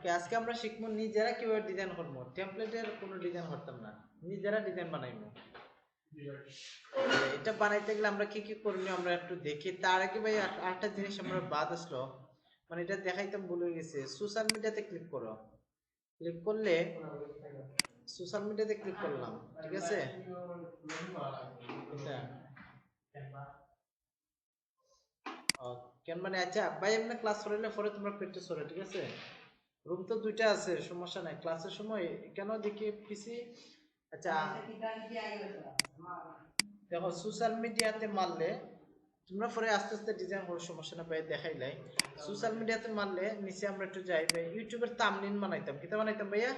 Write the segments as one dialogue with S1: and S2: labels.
S1: ওকে, আজকে আমরা শিখবো নিজেরা কিভাবে ডিজাইন করবো। টেমপ্লেটের কোনো ডিজাইন করতাম না, নিজেরা ডিজাইন বানাইবো। এটা বানাইতে গেলে আমরা কি কি করণীয় আমরা একটু দেখি। তার আগে ভাই আরেকটা জিনিস আমরা বাদ আসলো, মানে এটা দেখাইতাম ভুলে গেছে। সোশ্যাল মিডিয়াতে ক্লিক করো, ক্লিক করলে সোশ্যাল মিডিয়াতে ক্লিক করলাম, ঠিক আছে। কেন মানে আচ্ছা ভাই, এমনি ক্লাস করাইলে পরে তোমরা প্র্যাকটিস করো, ঠিক আছে। রুম তো দুইটা আছে, সমস্যা নাই। ক্লাসের সময় কেন দেখি পিসি। আচ্ছা দেখো, সোশ্যাল মিডিয়াতে মারলে তোমরা পরে আস্তে আস্তে ডিজাইন করার সমস্যা না ভাই, দেখাইলাই। সোশ্যাল মিডিয়াতে মারলে নিচে আমরা একটু যাই ভাই, ইউটিউবের থাম্বনেইল বানাইতাম। কিতা বানাইতাম ভাইয়া?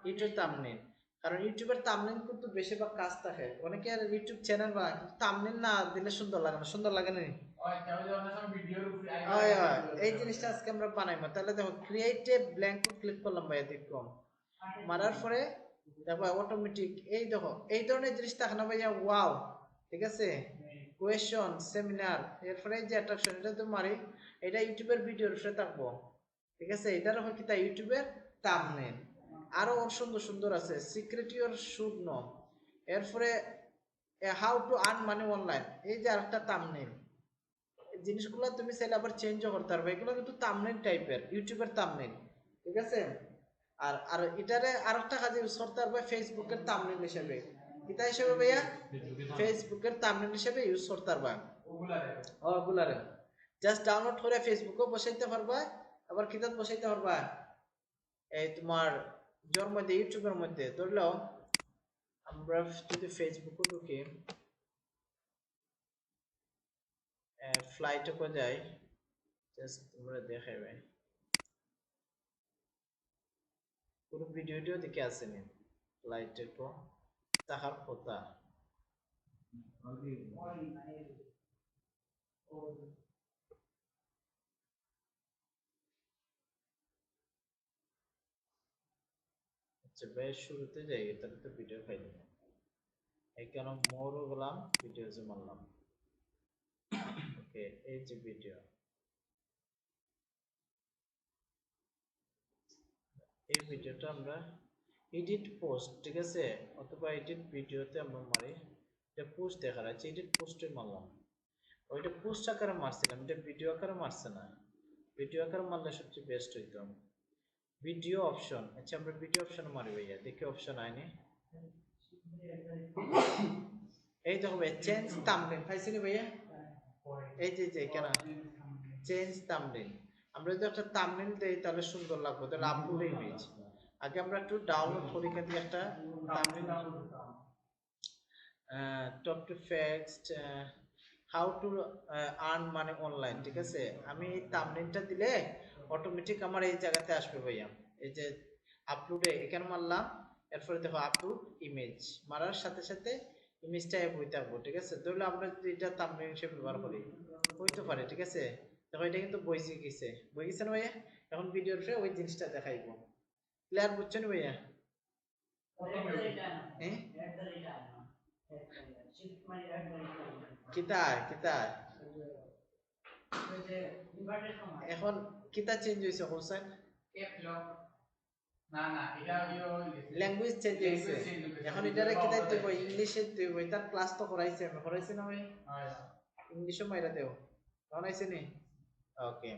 S1: YouTube thumbnail. কারণ ইউটিউবের থাম্বনেইল কিন্তু বেশিরভাগ কাজ থাকে। অনেকে আর ইউটিউব চ্যানেল বানায়, কিন্তু থাম্বনেইল না দিলে সুন্দর লাগে না। সুন্দর লাগে না? এই জিনিসটা আজকে আমরা বানাইবো। তাহলে দেখো, ক্রিয়েট এ ব্ল্যাঙ্ক ক্লিক করলাম ভাইয়া, দেখো মারার পরে দেখো অটোমেটিক এই দেখো এই ধরনের জিনিস থাকে না ভাইয়া, ওয়াও, ঠিক আছে। কোয়েশ্চন, সেমিনার, এরপরে যে অ্যাট্রাকশন, এটা তো মারি। এটা ইউটিউবের ভিডিওর উপরে থাকবো, ঠিক আছে। এটার হয় কি তা ইউটিউবের থাম্বনেইল। আরো সুন্দর সুন্দর আছে, সিক্রেট ইউর শুড নো। এরপরে how to earn money online, এই যে আরেকটা থাম্বনেইল। জিনিসগুলো তুমি চাইলে আবার চেঞ্জও করতে পারবে। এগুলো কিন্তু থাম্বনেইল টাইপের, ইউটিউবের থাম্বনেইল, ঠিক আছে। আর আর এটারে আরেকটা কাজে ইউজ করতে পারবে, ফেসবুকের থাম্বনেইল হিসেবে। কিতা হিসেবে ভাইয়া? ফেসবুকের থাম্বনেইল হিসেবে ইউজ করতে পারবা। ওগুলারে জাস্ট ডাউনলোড করে ফেসবুকও বসাইতে পারবা, আবার কিতাব বসাইতে পারবা এই তোমার জোর মধ্যে, ইউটিউবের মধ্যে। ধরলো আমরা যদি ফেসবুকে ঢুকি, ফ্লাইটে যাই, জাস্ট তোমরা দেখাবে পুরো ভিডিওটিও দেখে আসেনি। ফ্লাইটে তো তাহার কথা আচ্ছা বেশ, শুরুতে যাই, তাহলে তো ভিডিও পাই না। এখানে মোরও গেলাম, ভিডিও যে মারলাম। ওকে, এই যে ভিডিও, এই ভিডিওটা আমরা এডিট পোস্ট, ঠিক আছে, অথবা এডিট ভিডিওতে আমরা মারি। এটা পোস্ট দেখা যাচ্ছে, এডিট পোস্টে মারলাম। ওইটা পোস্ট আকারে মারছিলাম, এটা ভিডিও আকারে মারছে না। ভিডিও আকারে মারলে সবচেয়ে বেস্ট হইতো। ভিডিও অপশন, আচ্ছা আমরা ভিডিও অপশন মারি ভাইয়া, দেখি অপশন আইনি। এই দেখো ভাই, চেঞ্জ থাম্বনেইল পাইছিনি ভাইয়া? এই যে যে কেন চেঞ্জ থাম্বনেইল। আমরা যদি একটা থাম্বনেইল দেই তাহলে সুন্দর লাগবে। তাহলে আপলোড ইমেজ, আগে আমরা একটু ডাউনলোড করি এখান থেকে একটা thumbnail. Top two fact, how to earn money online, ঠিক আছে। আমি এই থাম্বনেইলটা দিলে অটোমেটিক আমার এই জায়গাতে আসবে ভাইয়া। এই যে আপলোডে এখানে মারলাম, এরপরে দেখো আপলোড ইমেজ, মারার সাথে সাথে ইমেজটা বই থাকবো, ঠিক আছে। ধরলে আমরা যদি এটা থাম্বনেইল হিসেবে ব্যবহার করি, হইতে পারে, ঠিক আছে। দেখো এটা কিন্তু বই গেছে না ভাইয়া। এখন ভিডিওর উপরে ওই জিনিসটা দেখাইবো। ক্লিয়ার বুঝছেন ভাইয়া? হ্যাঁ, কিতায় কিতায় এখন কিতা চেঞ্জ হইছে হোসেন? না না, এটা ল্যাঙ্গুয়েজ চেঞ্জ হইছে। এখন এটারে কিতাই তুই কই ইংলিশে তুই কই, তার ক্লাস তো করাইছে, আমি করাইছি না ভাই? ইংলিশও মাইরা দেও, বানাইছে নি? ওকে,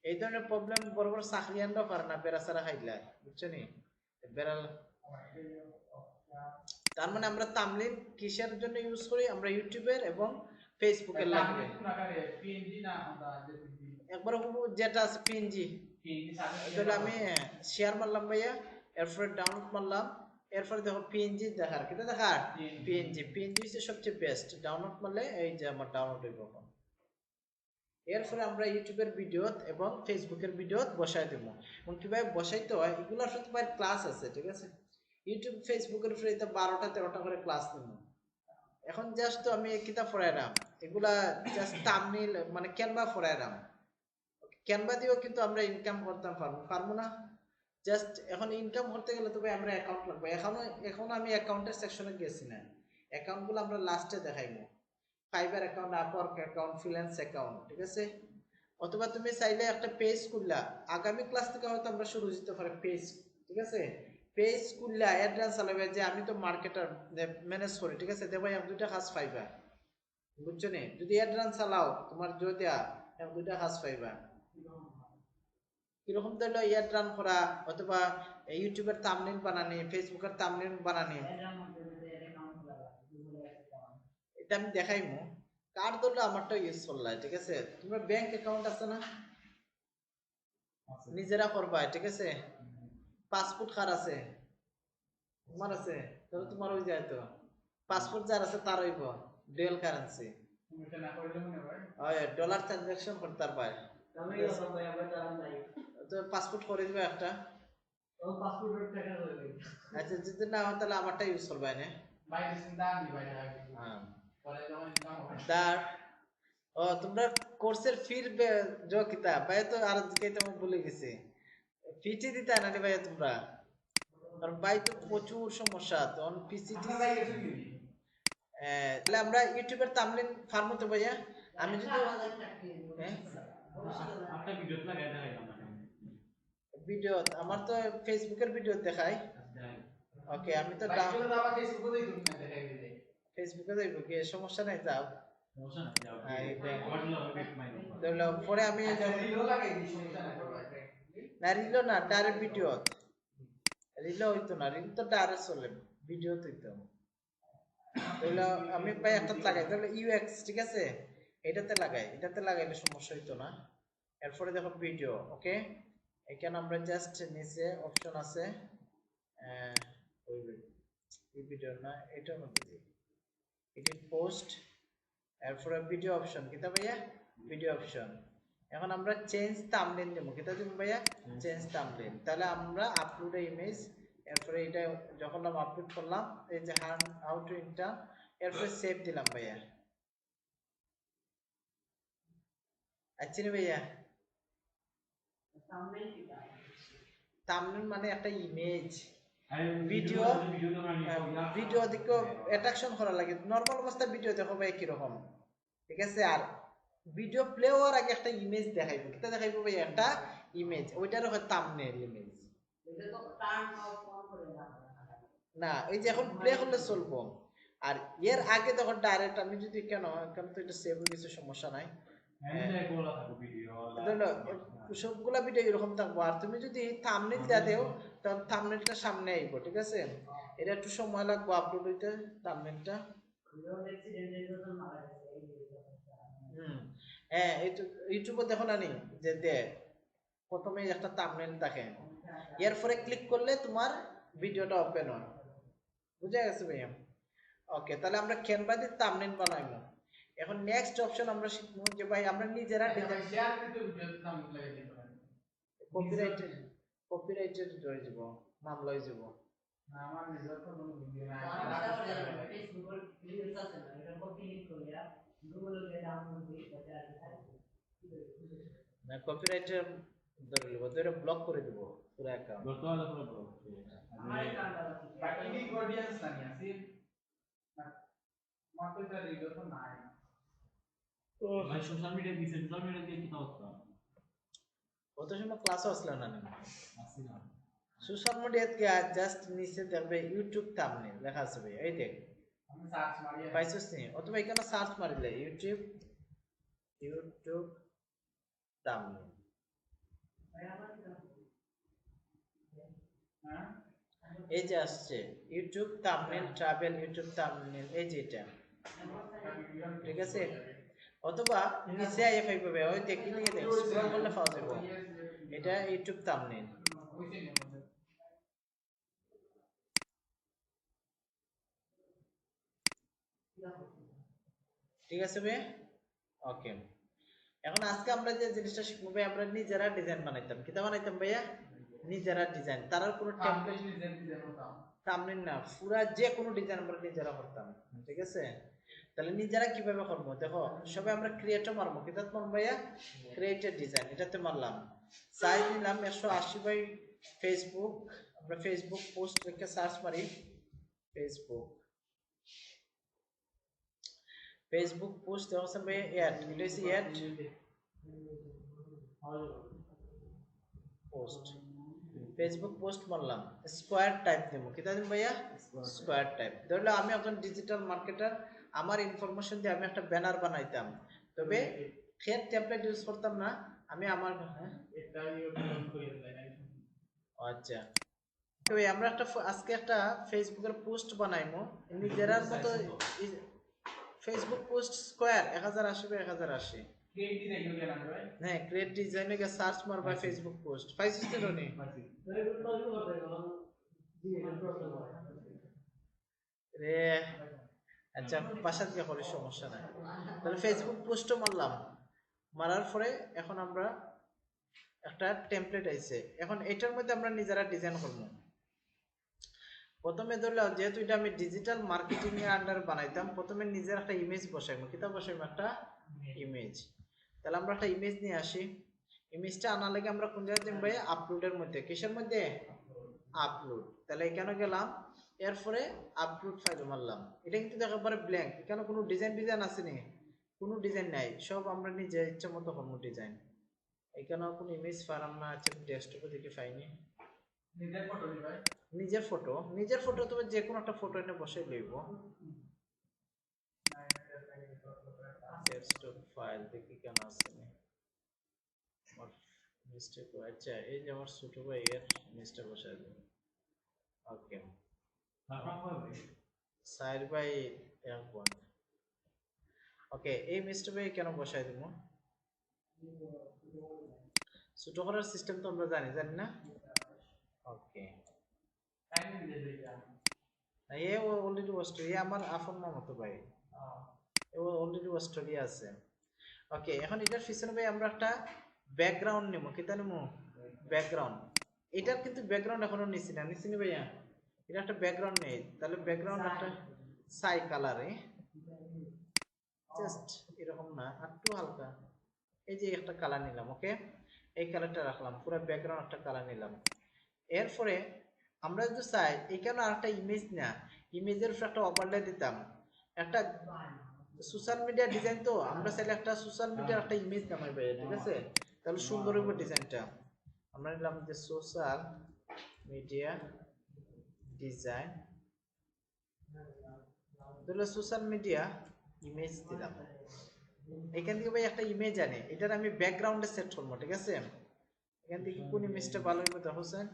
S1: এই ধরনের প্রবলেম বড় বড় চাকরিয়ানরা পারে না, বেড়াচারা খাইলা, বুঝছো নি? বেড়াল। তার মানে আমরা থাম্বনেইল কিসের জন্য ইউজ করি? আমরা ইউটিউবের এবং ফেসবুকের লাগবে। একবার যেটা আছে পিএনজি, তাহলে আমি শেয়ার মারলাম ভাইয়া, এরপরে ডাউনলোড মারলাম। এরপরে দেখো পিএনজি দেখার, কিটা দেখার পিএনজি। পিএনজি হচ্ছে সবচেয়ে বেস্ট। ডাউনলোড মারলে এই যে আমার ডাউনলোড হইব। এরপরে আমরা ইউটিউবের ভিডিও এবং ফেসবুকের ভিডিও বসাই দেব। এবং কিভাবে বসাইতে হয় এগুলো আসলে তোমার ক্লাস আছে, ঠিক আছে। ইউটিউব ফেসবুকের উপরে 12টা 13টা করে ক্লাস নেব। এখন জাস্ট আমি কিতাব পড়াইলাম, এগুলা জাস্ট থাম্বনেইল মানে ক্যানভা পড়াইলাম। ক্যানভা দিয়েও কিন্তু আমরা ইনকাম করতে পারবো না। জাস্ট এখন ইনকাম করতে গেলে তবে আমরা অ্যাকাউন্ট লাগবে। এখন আমি অ্যাকাউন্টের সেকশনে গেছি না, অ্যাকাউন্টগুলো আমরা লাস্টে দেখাইবো। Fiverr account, Upwork account, freelance account, ঠিক আছে। অথবা তুমি চাইলে একটা পেজ খুললা, আগামী ক্লাস থেকে হয়তো আমরা শুরু দিতে পারি পেজ, ঠিক আছে? পেজ খুললা অ্যাড্রেস চালাবে যে আমি তো মার্কেটার ম্যানেজ করি, ঠিক আছে? দেখো এক দুইটা কাজ পাইবা, বুঝছো নি? যদি অ্যাড্রেস চালাও তোমার যদি এক দুইটা কাজ পাইবা। কিরকম ধরলো ইয়ার রান করা, অথবা ইউটিউবের থাম্বনেল বানানি, ফেসবুকের থাম্বনেল বানানি, এটা আমি দেখাইমু। কার ধরলো আমারটা ইউজ করলা, ঠিক আছে? তোমরা ব্যাংক অ্যাকাউন্ট আছে না, নিজেরা করবা, ঠিক আছে? পাসপোর্ট কার আছে? তোমার আছে, তাহলে তোমার হয়ে যায় তো। পাসপোর্ট যার আছে তার হইব ডুয়াল কারেন্সি, ডলার ট্রানজাকশন করতে পারবা। তো পাসপোর্ট করে দিবা একটা। আচ্ছা যদি না হয় তাহলে আমারটা ইউজ করবা না। দার ও তোমরা কোর্সের ফির जो কিতাব ভাই তো আর কইতে আমি ভুলে গেছি, ফিটি দিতে না রে ভাই তোমরা, কারণ ভাই তো প্রচুর সমস্যা তো অন পিসিটি। তাহলে আমরা ইউটিউবের থাম্বনেল ফার্মো তো ভাইয়া, আমি যদি একটা ভিডিও লাগাই দেখাইলাম ভিডিও, আমার তো ফেসবুকের ভিডিও দেখাই। ওকে আমি তো ফেসবুকে যাইব কি সমস্যা নাই, যাও সমস্যা নাই, যাও পরে আমি না রিলো না ডাইরেক্ট ভিডিও, রিলো হইতো না, রিল তো ডাইরেক্ট চলে, ভিডিও তো হইতো। তাহলে আমি ভাই একটা লাগাই, তাহলে ইউএক্স, ঠিক আছে? এটাতে লাগাই, এটাতে লাগাইলে সমস্যা হইতো না। এরপরে দেখো ভিডিও, ওকে? এখানে আমরা জাস্ট নিচে অপশন আছে, এই ভিডিও না এটার মধ্যে দিই এডিট পোস্ট, এরপরে ভিডিও অপশন, কিতা ভাইয়া? Video option. এখন আমরা চেঞ্জ থাম্বনেল দেবো, কিতা দেবো ভাইয়া? Change thumbnail. তাহলে আমরা আপলোড ইমেজ, এরপরে এটা যখন আমরা আপলোড করলাম, এই যে হাউ টু ইন্টার, এরপরে সেভ দিলাম ভাইয়া। আচ্ছা রে ভাইয়া, থাম্বনেল মানে একটা ইমেজ, ভিডিও, ভিডিও দেখো অ্যাট্রাকশন করা লাগে। নরমাল অবস্থায় ভিডিও দেখো ভাই কিরকম, ঠিক আছে? আর ভিডিও প্লে হওয়ার আগে একটা ইমেজ দেখাইবো, কিটা দেখাইবো ভাই? একটা ইমেজ, ওইটার হয় থাম্বনেল ইমেজ। না এই যে এখন প্লে করলে চলবো, আর এর আগে তখন ডাইরেক্ট আমি যদি কেন কেন তো এটা সেভ হয়ে গেছে, সমস্যা নাই। সবগুলা ভিডিও এরকম থাকবো, আর তুমি যদি থাম্বনেল দেয়া দেও তখন থাম্বনেলটা সামনে আইবো, ঠিক আছে? এটা একটু সময় লাগবে আপলোড হইতে থাম্বনেলটা। হ্যাঁ ইউটিউবে দেখো না নি যে প্রথমে একটা থাম্বনেল থাকে, এরপরে ক্লিক করলে তোমার ভিডিওটা ওপেন হয়, বুঝা গেছে ভাইয়া? ওকে তাহলে আমরা ক্যানভা দিয়ে থাম্বনেল বানাইবো। এখন নেক্সট অপশন আমরা শিখবো যে ভাই আমরা নিজেরা ডিজাইন, কপিরাইটেড, কপিরাইটেড হয়ে যাব, মামলা হয়ে যাব। আমার নিজের তো কোনো ভিডিও নাই, ফেসবুকের রিলস আছে না, এটা কপি লিংক করে গুগলে ডাউনলোড করে তাতে আর থাকবে না, কপিরাইটের ধরে নেব, ধরে ব্লক করে দেব পুরো অ্যাকাউন্ট, ধরতে হলে পুরো ব্লক। আমার অ্যাকাউন্টটা বাকি কি অডিয়েন্স নাই আছে, মাত্র তার রিভিউ তো নাই। তো ভাই সোশ্যাল মিডিয়া দিছে, সোশ্যাল মিডিয়া দিয়ে কি অবস্থা? কত সময় ক্লাসে আসলে না আসি না, সোশ্যাল মিডিয়াতে জাস্ট নিচে দেখবে ইউটিউব থাম্বনেল লেখা আছে ভাই, এই দেখ আমি সার্চ মারি পাইছস নি, অথবা এখানে সার্চ মারিলে ইউটিউব, ইউটিউব থাম্বনেল, এই যে আসছে YouTube thumbnail travel, YouTube thumbnail, এই যে এটা, ঠিক আছে? অথবা নিচে আইএ পাইবে ভাই, ওই দেখি লিখে দেখ, স্ক্রল করলে পাওয়া যাবে, এটা ইউটিউব থাম্বনেল। ঠিক আছে ভাই? ওকে এখন আজকে আমরা যে জিনিসটা শিখবো ভাই, আমরা নিজেরা ডিজাইন বানাইতাম, কিতা বানাইতাম ভাইয়া? নিজেরা ডিজাইন, তার কোনো টেমপ্লেট থাম্বনেল না, পুরা যে কোনো ডিজাইন আমরা নিজেরা করতাম, ঠিক আছে? তাহলে নিজেরা কিভাবে করবো দেখো, সবাই আমরা ক্রিয়েটর মারবো, কিতা মারবো ভাইয়া? ক্রিয়েটেড ডিজাইন, এটাতে মারলাম, সাইজ নিলাম 180 বাই ফেসবুক, আমরা ফেসবুক পোস্ট রেখে সার্চ মারি, ফেসবুক, ফেসবুক পোস্ট দেখছেন ভাই, অ্যাড, এটা হচ্ছে অ্যাড, পোস্ট ফেসবুক পোস্ট মারলাম স্কোয়ার টাইপ দেবো কিতা দিন ভাইয়া স্কোয়ার টাইপ ধরলে আমি একজন ডিজিটাল মার্কেটার আমার ইনফরমেশন দিয়ে আমি একটা ব্যানার বানাইতাম তবে ফেক টেমপ্লেট ইউজ করতাম না আমি আমার আচ্ছা তবে আমরা একটা আজকে একটা ফেসবুকের পোস্ট বানাইমু নিজেরার মতো ফেসবুক পোস্ট স্কোয়ার 1080 বাই 1080 হ্যাঁ ক্রিয়েট ডিজাইনে গিয়ে সার্চ মারবা ফেসবুক পোস্ট পাইছিস তো রনি রে আচ্ছা বাসা দিয়ে করে সমস্যা নাই তাহলে ফেসবুক পোস্টও মারলাম মারার পরে এখন আমরা একটা টেমপ্লেট আইছে এখন এটার মধ্যে আমরা নিজেরা ডিজাইন করবো প্রথমে ধরলে যেহেতু এটা আমি ডিজিটাল মার্কেটিং এর আন্ডার বানাইতাম প্রথমে নিজের একটা ইমেজ বসাইবো কিতা বসাইবো একটা ইমেজ তাহলে আমরা একটা ইমেজ নিয়ে আসি ইমেজটা আনার লাগে আমরা কোন জায়গায় যাবো ভাই আপলোডের মধ্যে কিসের মধ্যে আপলোড তাহলে এখানে গেলাম এরপরে আপলোড ফাইল মারলাম এটা কিন্তু একেবারে ব্ল্যাঙ্ক এখানে কোনো ডিজাইন আসেনি কোনো ডিজাইন নাই সব আমরা নিজে ইচ্ছা মতো করবো ডিজাইন এখানেও কোনো ইমেজ পারাম না আচ্ছা ডেস্কটপে দেখে পাইনি নিজের ফটো তবে যে কোনো একটা ফটো এনে বসে লইব ডেস্কটপ ফাইল দেখি কেন আসেনি মিস্টেক আচ্ছা এই যে আমার ছোট ভাই এর ইমেজটা বসাই দেব ওকে সাইড বাই একবার ওকে এই মিস্টার ভাই কেন বসাই দেব ছোট করার সিস্টেম তো আমরা জানি না ওকে এ অলরেডি অস্ট্রেলিয়া আমার আপন মামাতো ভাই ও অলরেডি অস্ট্রেলিয়া আছে ওকে এখন এটার পিছনে ভাই আমরা একটা ব্যাকগ্রাউন্ড নেব কিতা নেব ব্যাকগ্রাউন্ড এটার কিন্তু ব্যাকগ্রাউন্ড এখনো নিছি না ভাইয়া এটা একটা ব্যাকগ্রাউন্ড নেই তাহলে ব্যাকগ্রাউন্ড একটা সাই কালারে জাস্ট এরকম না একটু হালকা এই যে একটা কালার নিলাম ওকে এই কালারটা রাখলাম পুরো ব্যাকগ্রাউন্ড একটা কালার নিলাম এরপরে আমরা যদি চাই এখানে আরেকটা ইমেজ না ইমেজের উপর একটা ওভারলে দিতাম একটা সোশ্যাল মিডিয়া ডিজাইন তো আমরা চাইলে একটা সোশ্যাল মিডিয়ার একটা ইমেজ নামাই ভাই ঠিক আছে তাহলে সুন্দর হবে ডিজাইনটা আমরা নিলাম যে সোশ্যাল মিডিয়া ডিজাইন তাহলে সোশ্যাল মিডিয়া ইমেজ দিলাম এখান থেকে ভাই একটা ইমেজ আনে এটার আমি ব্যাকগ্রাউন্ডে সেট করবো ঠিক আছে এখান থেকে কোন ইমেজটা ভালো হবে দেখো স্যার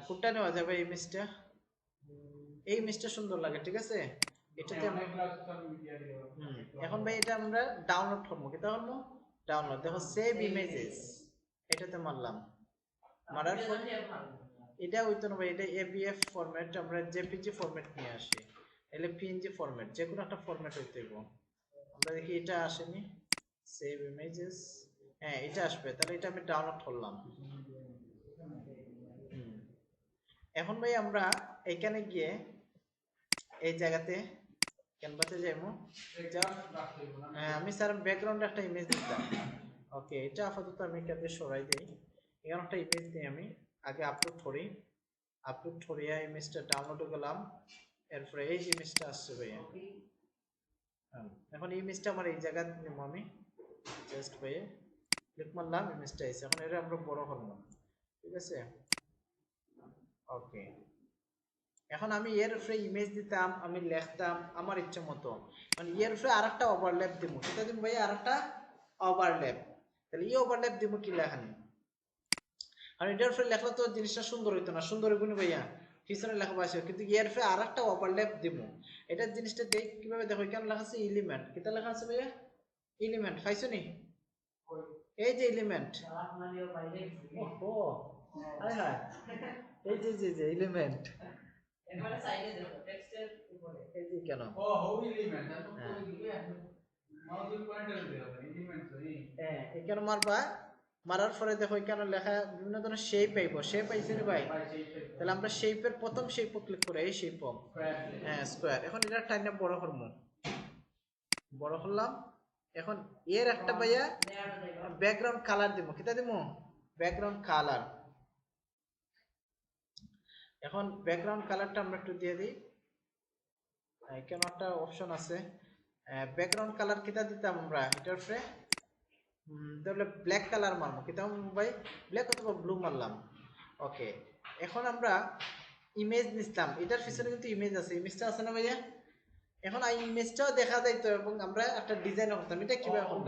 S1: কোনটা নেওয়া যাবে এই ইমেজটা এই ইমেজটা সুন্দর লাগে ঠিক আছে এটাতে আমরা এখন ভাই এটা আমরা ডাউনলোড করবো কি করবো ডাউনলোড দেখো সেভ ইমেজেস এটাতে মারলাম মারার পর এটা হইতো না ভাই এটা এবিএফ ফরম্যাট আমরা জেপিজি ফরম্যাট নিয়ে আসি এলে পিএনজি ফরম্যাট যে কোনো একটা ফরম্যাট হইতে হবে আমরা দেখি এটা আসেনি সেভ ইমেজেস হ্যাঁ এটা আসবে তাহলে এটা আমি ডাউনলোড করলাম এখন ভাই আমরা এখানে গিয়ে এই জায়গাতে ক্যানভাসে যাইবো আমি স্যার ব্যাকগ্রাউন্ডে একটা ইমেজ দিতাম ওকে এটা আপাতত আমি এটাতে সরাই দিই এখানে একটা ইমেজ দিই আমি আগে আপলোড করিয়া ইমেজটা ডাউনলোড করলাম এরপরে এই যে ইমেজটা আসছে ভাইয়া এখন এই ইমেজটা আমার এই জায়গায় নেবো আমি জাস্ট ভাইয়া ক্লিক মারলাম ইমেজটা এসে এখন এটা আমরা বড় করবো ঠিক আছে ওকে এখন আমি এর উপরে ইমেজ দিতাম আমি লিখতাম আমার ইচ্ছে মতো মানে এর উপরে আরেকটা ওভারল্যাপ দিব সেটা দিন ভাই আরেকটা ওভারল্যাপ তাহলে এই ওভারল্যাপ দিব কি লেখানি আর এটার উপরে লেখলে তো জিনিসটা সুন্দর হইতো না সুন্দর হইব না ভাইয়া পিছনে লেখা আছে কিন্তু এর উপরে আরেকটা ওভারল্যাপ দিব এটার জিনিসটা দেখ কিভাবে দেখো এখানে লেখা আছে এলিমেন্ট কিটা লেখা আছে ভাইয়া এলিমেন্ট পাইছো নি এই যে এলিমেন্ট ও আরে হ্যাঁ এই যে এলিমেন্ট এখানে সাইডে দেখো টেক্সটের উপরে এই যে কেন ও হাউ এলিমেন্ট মাউস পয়েন্টার দেওয়া এলিমেন্ট হ্যাঁ এখানে মারবা মারার পরে দেখো এখানে লেখা বিভিন্ন ধরনের শেপ আইব শেপ আইছে রে ভাই তাহলে আমরা শেপের প্রথম শেপ ক্লিক করে এই শেপ হ্যাঁ স্কয়ার এখন এটা টাইমটা বড় করব বড় করলাম এখন এর একটা ভাইয়া ব্যাকগ্রাউন্ড কালার দেব কিটা দেব ব্যাকগ্রাউন্ড কালার এখন ব্যাকগ্রাউন্ড কালারটা আমরা একটু দিয়ে দিই এখানে একটা অপশন আছে ব্যাকগ্রাউন্ড কালার কিটা দিতাম আমরা এটার উপরে তাহলে ব্ল্যাক কালার মারবো কি তাও ভাই ব্ল্যাক অথবা ব্লু মারলাম ওকে এখন আমরা ইমেজ নিলাম এটার পিছনে কিন্তু ইমেজ আছে ইমেজটা আছে না ভাইয়া এখন এই ইমেজটাও দেখা যাইতো এবং আমরা একটা ডিজাইন করতাম এটা কিভাবে করব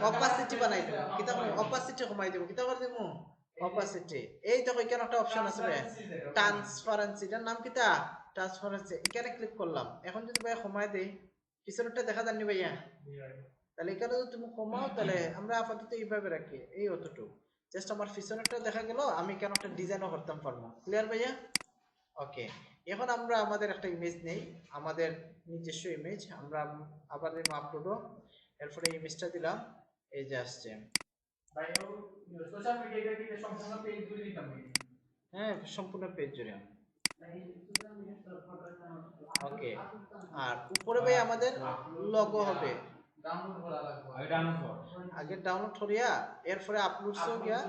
S1: অপাসিটি বানাই দেব কিতা করব অপাসিটি কমাই দেব কিতা করে দেব অপাসিটি এই দেখো এখানে একটা অপশন আছে ভাই ট্রান্সপারেন্সি এটার নাম কিতা ট্রান্সপারেন্সি এখানে ক্লিক করলাম এখন যদি ভাই কমাই দেই পিছনেরটা দেখা যায়নি ভাইয়া তাহলে এখানে যদি তুমি কমাও তাহলে আমরা আপাতত এইভাবে রাখি এই অতটুকু জাস্ট আমার পিছনেরটা দেখা গেল আমি কেন একটা ডিজাইনও করতাম পারবো ক্লিয়ার ভাইয়া ওকে এখন আমরা আমাদের একটা ইমেজ নেই আমাদের নিজস্ব ইমেজ আমরা আবার আপলোডও এরপরে ইমেজটা দিলাম এই যে আসছে
S2: ভাই সোশ্যাল মিডিয়াতে কি সম্পূর্ণ পেজ জুড়ে দিতাম
S1: হ্যাঁ সম্পূর্ণ পেজ জুড়ে ওকে আর উপরে ভাই আমাদের লোগো হবে
S2: ডাউনলোড করা লাগবে
S1: আগে ডাউনলোড করিয়া এরপরে আপলোডস হয়ে গিয়া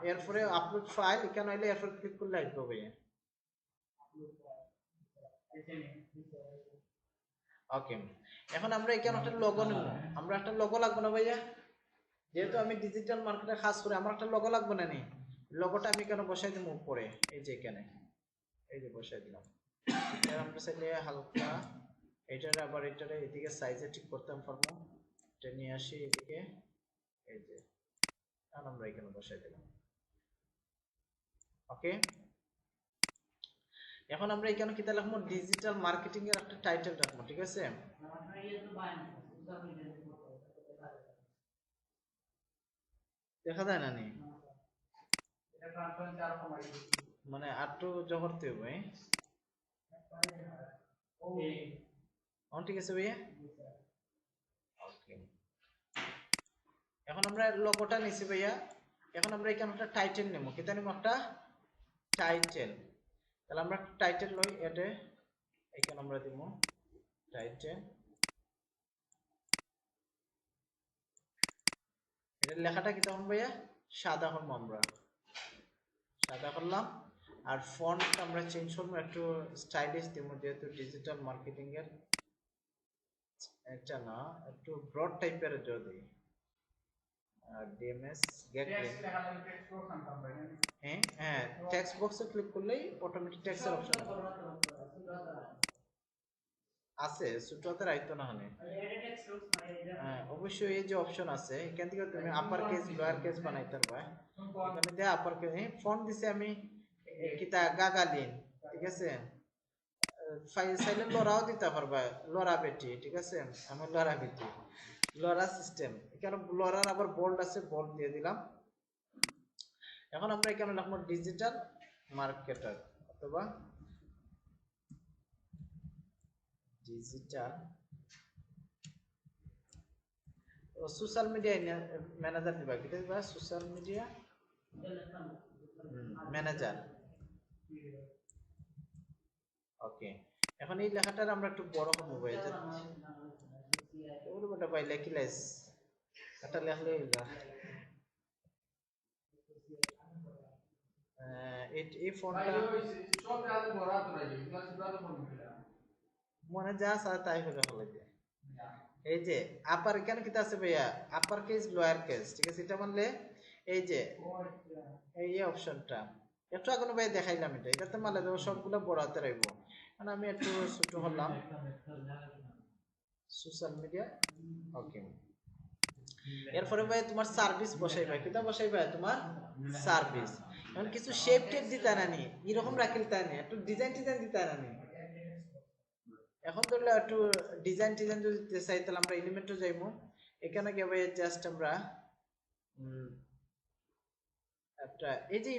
S1: এরপরে আপলোড ফাইল এখানে হইলে এরপরে ক্লিক করলে আসবে ভাইয়া ওকে এখন আমরা এখানে একটা লোগো নেব আমরা একটা লোগো লাগবে না ভাইয়া যেহেতু আমি ডিজিটাল মার্কেটে কাজ করি আমার একটা লোগো লাগবে না নি লোগোটা আমি কেন বসাই দেব উপরে এই যে এখানে এই যে বসাই দিলাম এর আমরা চাইলে হালকা এটারে আবার এটারে এদিকে সাইজে ঠিক করতে পারবো এটা নিয়ে আসি এদিকে এই যে আর আমরা এখানে বসাই দিলাম ওকে এখন আমরা এখানে কি লিখবো ডিজিটাল মার্কেটিং এর একটা টাইটেল রাখবো ঠিক আছে দেখা যায় না নি
S2: এটা ট্রান্সপারেন্সি আরো কমাই দিচ্ছি
S1: মানে আটটু জগরতে হবে
S2: ওকে
S1: ঠিক আছে ভাইয়া ওকে এখন আমরা লোগোটা নিছি ভাইয়া এখন আমরা এখানে একটা টাইটেল নেব কিতা নেব একটা টাইটেল তাহলে আমরা টাইটেল লই এটা এখানে আমরা দিব টাইটেল এটা লেখাটা কি তখন ভাইয়া সাদা করলাম আমরা সাদা করলাম আর ফন্ট আমরা চেঞ্জ করব একটু স্টাইলিশ দিব যেহেতু ডিজিটাল মার্কেটিং এর এটা না একটু ব্রড টাইপের যদি ডিএমএস গেট হ্যাঁ হ্যাঁ টেক্সট বক্সে ক্লিক করলেই অটোমেটিক টেক্সটের অপশন আছে ছোটতে রাইতো না হলে হ্যাঁ অবশ্যই এই যে অপশন আছে এখান থেকে তুমি আপার কেস লোয়ার কেস বানাইতে পারবা এখানে দে আপার কেস ফন্ট দিছি আমি কিতা গাগালিন ঠিক আছে ফাইল চাইলে লরাও দিতে পারবা লরা বেটি ঠিক আছে আমি লরা বেটি লরা সিস্টেম এখানে লরার আবার বোল্ড আছে বোল্ড দিয়ে দিলাম এখন আমরা এখানে লিখব ডিজিটাল মার্কেটার অথবা ডিজিটাল সোশ্যাল মিডিয়া ম্যানেজার দিবা কি দিবা সোশ্যাল মিডিয়া ম্যানেজার ওকে এখন এই লেখাটার আমরা একটু বড় করব ভাই ওগুলো বড় ভাই লেখিলাইস এটা লেখলে এই ফন্টটা
S2: সব আগে বড় করে দিই ক্লাস ব্রাউজার ফন্ট দিলা
S1: মনে যা চায় তাই হবে হলে এই যে আপার এখানে কি আছে ভাইয়া আপার কেস লোয়ার কেস ঠিক আছে এটা মানলে এই যে এই অপশনটা একটু আগে ভাই দেখাইলাম এটা তো মানলে সবগুলো বড় হাতে রাখবো মানে আমি একটু ছোট হলাম সোশ্যাল মিডিয়া ওকে এরপরে ভাই তোমার সার্ভিস বসাইবা কিটা বসাইবা তোমার সার্ভিস এখন কিছু শেপ টেপ দিতে না নি এরকম রাখিল তাই না একটু ডিজাইন টিজাইন দিতে না নি এখন ধরলে একটু ডিজাইন টিজাইন যদি দিতে চাই তাহলে আমরা এলিমেন্টে যাইবো এখানে গিয়ে ভাই জাস্ট আমরা একটা এই যে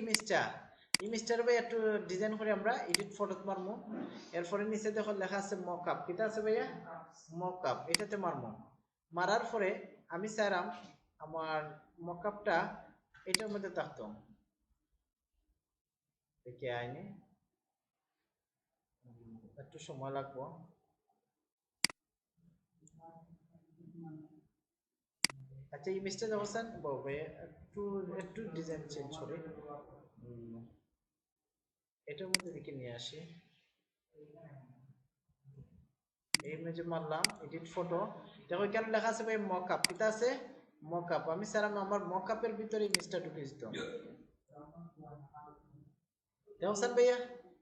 S1: ইমেজটার ভাই একটু ডিজাইন করে আমরা এডিট ফটো মারমু এরপরে নিচে দেখো লেখা আছে মকআপ কিটা আছে ভাইয়া মকআপ এটাতে মারমু মারার পরে আমি চাইলাম আমার মকআপটা এটার মধ্যে থাকতো দেখে আইনি একটু সময় লাগবো আচ্ছা ইমেজটা দেখছেন বাবা একটু একটু ডিজাইন চেঞ্জ করে এটার মধ্যে দিকে নিয়ে আসি এই ইমেজে মারলাম এডিট ফটো দেখো এখানে লেখা আছে ভাই মকআপ কিটা আছে মকআপ আমি স্যার আমার মকআপের ভিতরে ইমেজটা ঢুকিয়ে দিতাম দেখছেন ভাইয়া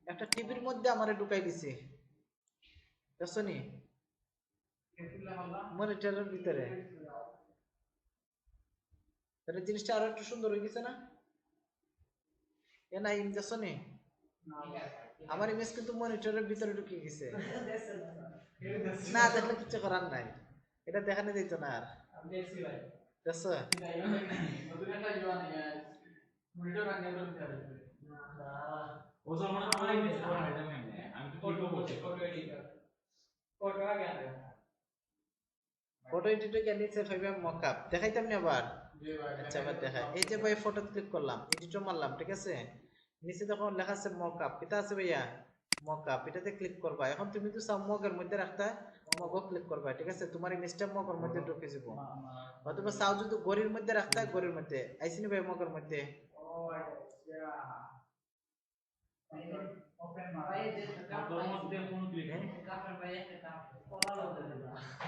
S1: একটা টিভির মধ্যে আমারে ঢুকাই দিছে দেখছনি মনিটরের ভিতরে তাহলে জিনিসটা আরো একটু সুন্দর হয়ে গেছে না এ না ইম দেখছনি আমার ইমেজ কিন্তু মনিটরের ভিতরে ঢুকে গেছে না দেখলে কিছু করার নাই এটা দেখানো যেত না আর দেখছো ফটো এডিটর কে নিচে ফাইবে মকআপ দেখাইতাম না আবার আচ্ছা আবার দেখাই এই যে ভাই ফটো ক্লিক করলাম এডিটর মারলাম ঠিক আছে নিচে যখন লেখা আছে মকআপ এটা আছে ভাইয়া মকআপ এটাতে ক্লিক করবা এখন তুমি তো সব মগের মধ্যে রাখতা মগও ক্লিক করবা ঠিক আছে তোমার ইমেজটা মগের মধ্যে ঢুকে যাব অথবা সাউ যদি গড়ির মধ্যে রাখতা গড়ির মধ্যে আইসিনি ভাই মগের মধ্যে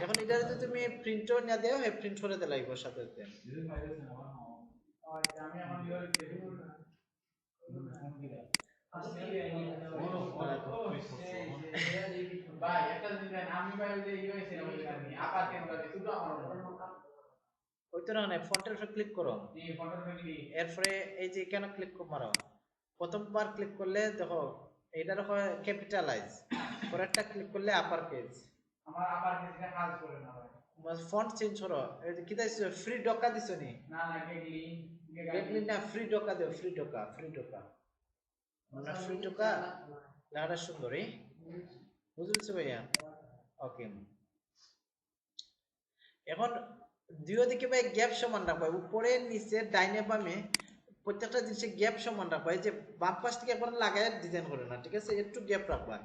S1: এখন এটা যদি তুমি প্রিন্টও না দেও হে প্রিন্ট করে দিতে লাগবে সাথে সাথে
S2: ভাই একটা জিনিস আমি ভাই যে ইউএসএ আপার ক্যামেরা দিয়ে শুধু আমার
S1: ওই তো না ফন্টের উপর ক্লিক করো
S2: এই ফটোর ক্লিক
S1: এরপরে এই যে এখানে ক্লিক মারো প্রথমবার ক্লিক করলে দেখো এটার হয় ক্যাপিটালাইজ পরেরটা ক্লিক করলে আপার কেস
S2: আমার আপার কেসটা কাজ করে না ভাই
S1: ফন্ট চেঞ্জ করো এই যে কি দিছো ফ্রি ডকা দিছো নি
S2: না না
S1: গেটলি না ফ্রি ডকা দাও ফ্রি ডকা মানে ফ্রি ডকা লেখাটা সুন্দর বুঝছো ভাইয়া ওকে এখন দুই দিকে ভাই গ্যাপ সমান রাখবা উপরে নিচে ডাইনে বামে প্রত্যেকটা জিনিসে গ্যাপ সমান রাখবা এই যে বাম পাশ থেকে একবার লাগায় ডিজাইন করে না ঠিক আছে একটু গ্যাপ রাখবা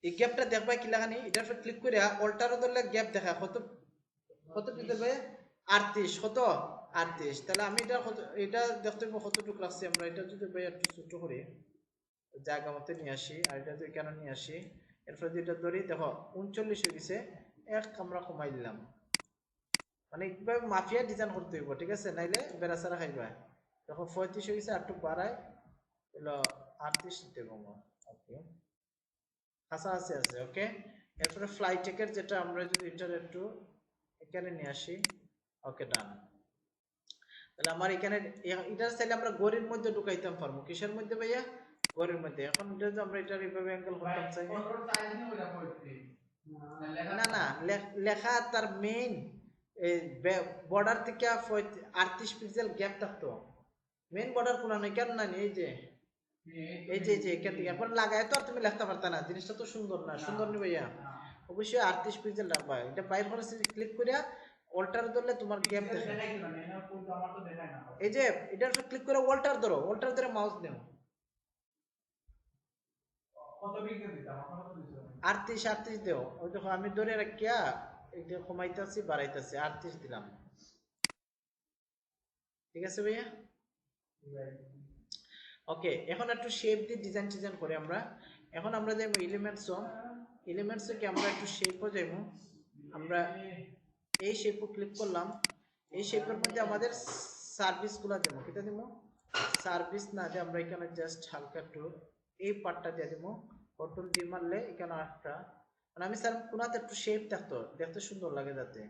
S1: এই গ্যাপটা দেখবা কি লাগানি এটার উপর ক্লিক করে অল্টারও ধরলে গ্যাপ দেখা কত কি দেবে 38 কত 38 তাহলে আমি এটা দেখতে পাবো কতটুকু রাখছি আমরা এটা যদি ভাই একটু ছোট করি জায়গা মতো নিয়ে আসি আর এটা যদি কেন নিয়ে আসি এরপর যেটা ধরি দেখো 39 হয়ে গেছে এক আমরা কমাই দিলাম মানে এইভাবে মাফিয়া ডিজাইন করতে হইব ঠিক আছে নাইলে বেড়াচারা খাইবা দেখো 35 হয়ে গেছে একটু বাড়াই হলো 38 দেবো ওকে কাছাকাছি আছে ওকে এরপরে ফ্লাইটেকের যেটা আমরা যদি এটার একটু এখানে নিয়ে আসি ওকে ডান তাহলে আমার এখানে এটার চাইলে আমরা গড়ির মধ্যে ঢুকাইতাম পারবো কিসের মধ্যে ভাইয়া গড়ির মধ্যে এখন এটা যদি আমরা এটার এইভাবে অ্যাঙ্গেল করতাম চাই না না লেখা তার মেইন বর্ডার থেকে 38 পিক্সেল গ্যাপ থাকতো মেইন বর্ডার কোন নাই কেন না এই যে এখান থেকে এখন লাগায় তো আর তুমি লিখতে পারতা না জিনিসটা তো সুন্দর না সুন্দর নি ভাইয়া অবশ্যই 38 পিক্সেল রাখবা এটা বাইর করে ক্লিক করিয়া অল্টার ধরলে তোমার গ্যাপ দেখে এই যে এটার উপর ক্লিক করে অল্টার ধরে মাউস নাও
S2: কত পিক্সেল দিতাম
S1: 38 দেও ওই দেখো আমি ধরে রাখিয়া এটা কমাইতেছি বাড়াইতেছি 38 দিলাম ঠিক আছে ভাইয়া ওকে এখন একটু শেপ দিয়ে ডিজাইন করে আমরা এখন আমরা যাইবো এলিমেন্টস কি আমরা একটু শেপও যাইবো আমরা এই শেপও ক্লিক করলাম এই শেপের মধ্যে আমাদের সার্ভিসগুলো দেবো কিটা দেবো সার্ভিস না যে আমরা এখানে জাস্ট হালকা একটু এই পার্টটা দিয়ে দেবো কন্ট্রোল ডি মারলে এখানে একটা মানে আমি স্যার কোনাতে একটু শেপ থাকতো দেখতে সুন্দর লাগে যাতে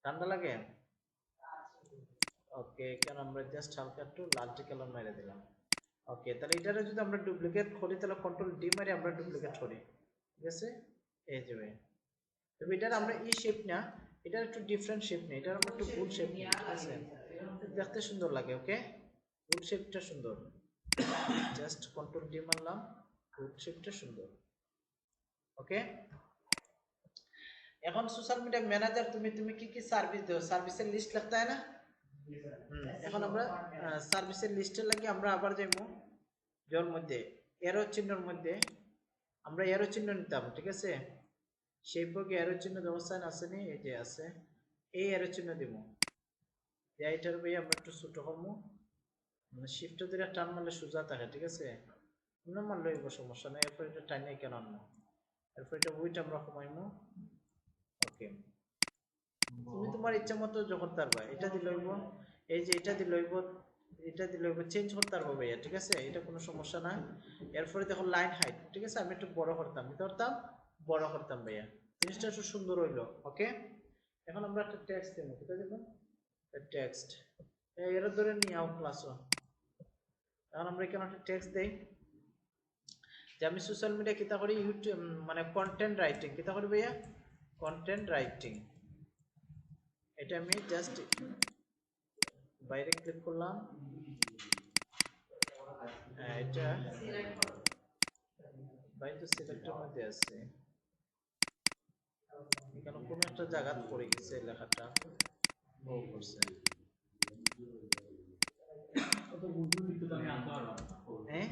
S1: ঠান্ডা লাগে ওকে এখানে আমরা জাস্ট হালকা একটু লালচে কালার মেরে দিলাম ওকে তাহলে এটারে যদি আমরা ডুপ্লিকেট করি তাহলে কন্ট্রোল ডি মেরে আমরা ডুপ্লিকেট করি ঠিক আছে এই যে ভাই তবে এটার আমরা এই শেপ না এটার একটু ডিফারেন্ট শেপ নেই এটার আমরা একটু গোল শেপ নিই ঠিক আছে দেখতে সুন্দর লাগে ওকে গোল শেপটা সুন্দর জাস্ট কন্ট্রোল ডি মারলাম গোল শেপটা সুন্দর ওকে এখন সোশ্যাল মিডিয়া ম্যানেজার তুমি কি সার্ভিস দাও সার্ভিসের লিস্ট লিখতে হয় না এখন আমরা সার্ভিসের লিস্টের লাগি আমরা আবার যাইবো জোর মধ্যে এরো চিহ্নের মধ্যে আমরা এরো চিহ্ন নিতাম ঠিক আছে সেই পকে এরো চিহ্ন ব্যবস্থা আসেনি এই যে আছে এই এরো চিহ্ন দিব এইটার ভাই আমরা একটু ছোট করবো মানে শিফট ধরে টান মারলে সোজা থাকে ঠিক আছে না মারলে সমস্যা নেই এরপর এটা টাইনে কেন আনবো এরপর এটা উইট আমরা কমাইমু। ওকে, তুমি তোমার ইচ্ছা মতো যখন পারবা, এটা দিলে হইব, এই যে এটা দিলে হইব, এটা দিলে হইব, চেঞ্জ করতে পারবো ভাইয়া, ঠিক আছে, এটা কোনো সমস্যা না। এরপরে দেখো লাইন হাইট, ঠিক আছে, আমি একটু বড় করতাম, কি করতাম, বড় করতাম ভাইয়া, জিনিসটা একটু সুন্দর হইলো। ওকে, এখন আমরা একটা টেক্সট দেবো, কোথায় দেবো, টেক্সট, এর ধরে নিয়ে আও ক্লাসও। এখন আমরা এখানে একটা টেক্সট দেই যে আমি সোশ্যাল মিডিয়া কিতা করি, ইউটিউব মানে কন্টেন্ট রাইটিং কিতা করি ভাইয়া, কন্টেন্ট রাইটিং। এটা আমি জাস্ট বাইরে ক্লিক করলাম, এটা বাইরে তো সিলেক্টের মধ্যে আছে, এখানে কোনো একটা জায়গা পড়ে গেছে লেখাটা, ও করছে, হ্যাঁ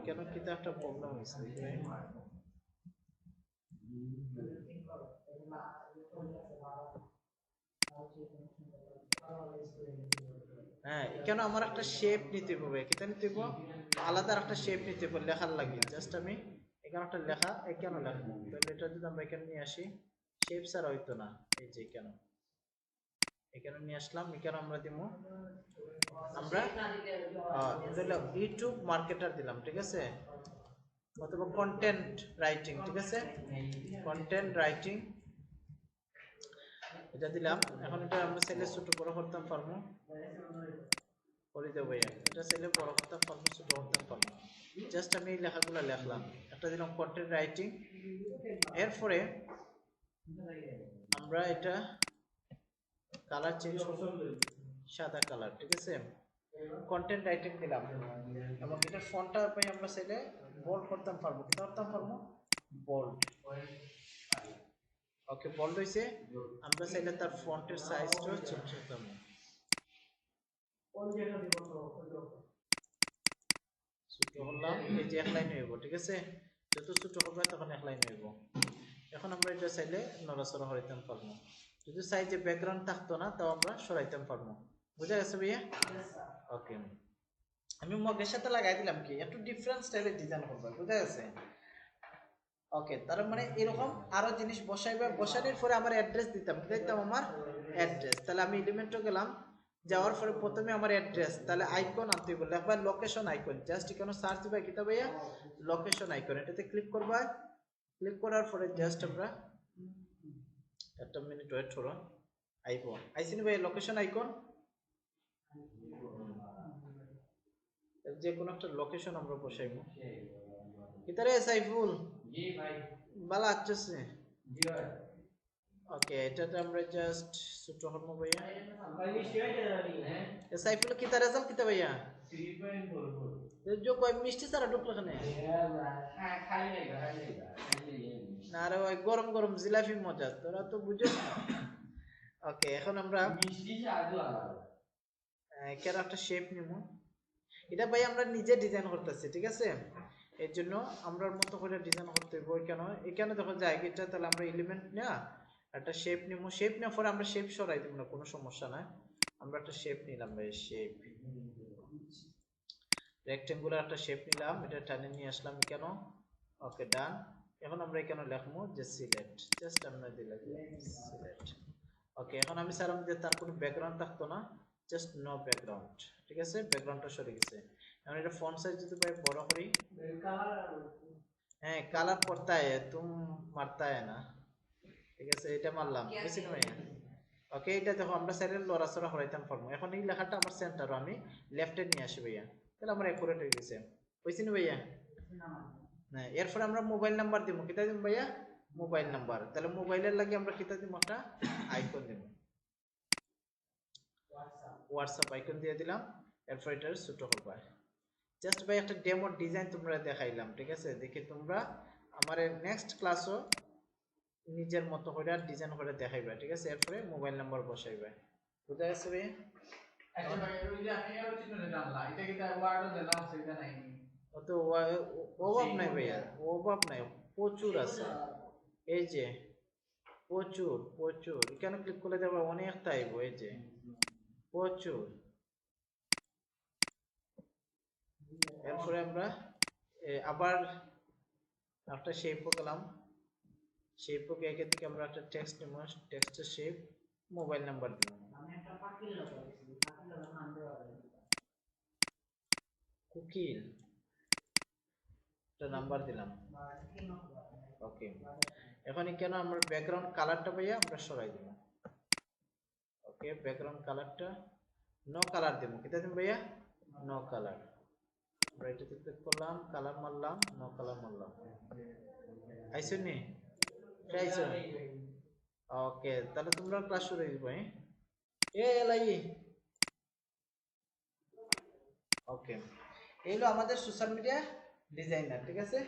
S1: কেন কিতা একটা প্রবলেম হয়েছে দেখবে। হ্যাঁ, কেন আমার একটা শেপ নিতে হবে, কিতা নিতে হবে, আলাদা একটা শেপ নিতে হবে লেখার লাগে। জাস্ট আমি এখানে একটা লেখা, কেন লেখবো, তাহলে এটা যদি আমরা এখানে নিয়ে আসি, শেপ ছাড়া হইতো না, এই যে কেন এখানে নিয়ে আসলাম, এখানে আমরা দিব, আমরা ইউটিউব মার্কেটার দিলাম, ঠিক আছে, অথবা কন্টেন্ট রাইটিং, ঠিক আছে, কন্টেন্ট রাইটিং এটা দিলাম। এখন এটা আমরা চাইলে ছোট বড় করতে পারবো, করে দেবো ভাইয়া, এটা চাইলে বড় করতে পারবো, ছোট করতে পারবো। জাস্ট আমি এই লেখাগুলো লিখলাম, একটা দিলাম কন্টেন্ট রাইটিং। এরপরে আমরা এটা কালার চেঞ্জ করব, সাদা কালার, ঠিক আছে, কন্টেন্ট রাইটিং দিলাম, এবং এটা ফন্টটা পাই আমরা চাইলে বোল্ড করতে পারবো, কি করতে পারবো, বোল্ড। ওকে, বোল্ড হইছে, আমরা চাইলে তার ফন্টের সাইজটা চেঞ্জ করতে পারবো, ছোট করলাম, এই যে এক লাইন হইব, ঠিক আছে, যত ছোট হবে তখন এক লাইন হইব। এখন আমরা এটা চাইলে নড়াচড়া করাইতে পারবো, যদি চাই যে ব্যাকগ্রাউন্ড থাকতো না তাও আমরা সরাইতে পারবো। বুঝা গেছে ভাইয়া? ওকে, আমি মগের সাথে লাগাই দিলাম কি একটু ডিফারেন্ট স্টাইলের ডিজাইন করবো, বুঝা গেছে? ওকে, তার মানে এরকম আরো জিনিস বসাইবে, বসানোর পরে আমার অ্যাড্রেস দিতাম, দিতাম আমার অ্যাড্রেস, তাহলে আমি এলিমেন্টও গেলাম, যাওয়ার পরে প্রথমে আমার অ্যাড্রেস, তাহলে আইকন আনতে বললে একবার লোকেশন আইকন, জাস্ট এখানে সার্চ দিবা কিতা ভাইয়া, লোকেশন আইকন, এটাতে ক্লিক করবা, ক্লিক করার পরে জাস্ট আমরা একটা মিনিট ওয়েট করো, আইবো, আইসিনি ভাই লোকেশন আইকন, যে কোনো একটা লোকেশন আমরা বসাইবো। কিতারে সাইফুল, জি ভাই, ভালো আছিস? জি ভাই। ওকে, এটাতে আমরা জাস্ট ছোট হরমো ভাইয়া, ভাই মিষ্টি হইছে জানি, হ্যাঁ সাইফুল কিতা রেজাল্ট কিতা ভাইয়া, 3.44, जो कोई मिষ্টি সারা ঢুকলো খানে, হ্যাঁ খাই নাই, না রে ভাই, গরম গরম জিলাপি মজা, তোরা তো বুঝছ না। ওকে, এখন আমরা মিষ্টি সাদু আলাদা কেন একটা শেপ নিব, এটা ভাই আমরা নিজে ডিজাইন করতেছি, ঠিক আছে, এর জন্য আমরা মতো করে ডিজাইন করতে হবে। কেন এখানে দেখো জায়গাটা, তাহলে আমরা এলিমেন্ট না একটা শেপ নিব, শেপ নেওয়ার পরে আমরা শেপ সরাই দেব না, কোনো সমস্যা নাই, আমরা একটা শেপ নিলাম ভাই, শেপ রেক্টেঙ্গুলার একটা শেপ নিলাম, এটা টানে নিয়ে আসলাম কেন। ওকে, ডান। এখন আমরা এখানে লিখবো যে সিলেক্ট, জাস্ট আমরা দিলাম সিলেক্ট। ওকে, এখন আমি চাইলাম যে তার কোনো ব্যাকগ্রাউন্ড থাকতো না, জাস্ট নো ব্যাকগ্রাউন্ড, ঠিক আছে, ব্যাকগ্রাউন্ডটা সরে গেছে। এখন এটা ফন্ট সাইজ যদি ভাই বড় করি, হ্যাঁ কালার পড়তা है तुम মারতা है না, ঠিক আছে, এটা মারলাম, বুঝছি না ভাইয়া? ওকে, এটা দেখো আমরা সাইডে লড়াচড়া করাইতাম পারবো। এখন এই লেখাটা আমার সেন্টার আমি লেফটে নিয়ে আসি ভাইয়া, তাহলে আমার অ্যাকুরেট হয়ে গেছে, বুঝছি না ভাইয়া? হ্যাঁ, এরপরে আমরা মোবাইল নাম্বার দিব, কিতা দিব ভাইয়া, মোবাইল নাম্বার, তাহলে মোবাইলের লাগে আমরা কিতা দিব, একটা আইকন দিব, হোয়াটসঅ্যাপ আইকন দিয়ে দিলাম। এরপর এটা ছোট করবা, জাস্ট ভাই একটা ডেমো ডিজাইন তোমরা দেখাইলাম, ঠিক আছে, দেখে তোমরা আমার নেক্সট ক্লাসও নিজের মতো করে ডিজাইন করে দেখাইবা, ঠিক আছে, এরপরে মোবাইল নাম্বার বসাইবা। বুঝা গেছে ভাই?
S2: আচ্ছা ভাই, ওই যে আপনি আরো চিহ্নটা জানলা, এটা কি তার ওয়ার্ডও দিলাম, সেটা নাই,
S1: অত অভাব নাই ভাইয়া, অভাব নাই, প্রচুর আছে, এই যে প্রচুর প্রচুর, এখানে ক্লিক করলে দেখো অনেকটা আইবো, এই যে প্রচুর, এরপরে আমরা আবার একটা শেপ গেলাম, শেপ এখান থেকে আমরা একটা টেক্সট নেব, টেক্সটের শেপ, মোবাইল নাম্বার দিলাম, কুকিল একটা নাম্বার দিলাম। ওকে, এখন কেন আমরা ব্যাকগ্রাউন্ড কালারটা ভাইয়া আমরা সরাই দেব। ওকে, ব্যাকগ্রাউন্ড কালারটা নো কালার দেব, কিটা দেব ভাইয়া, নো কালার। আমরা এটাতে ক্লিক করলাম, কালার মারলাম, নো কালার মারলাম। আইসো নি আইসো। ওকে, তাহলে তোমরা ক্লাস শুরু হয়ে যাবে। এলাই ওকে, এই হলো আমাদের সোশ্যাল মিডিয়া ডিজাইনার, ঠিক আছে।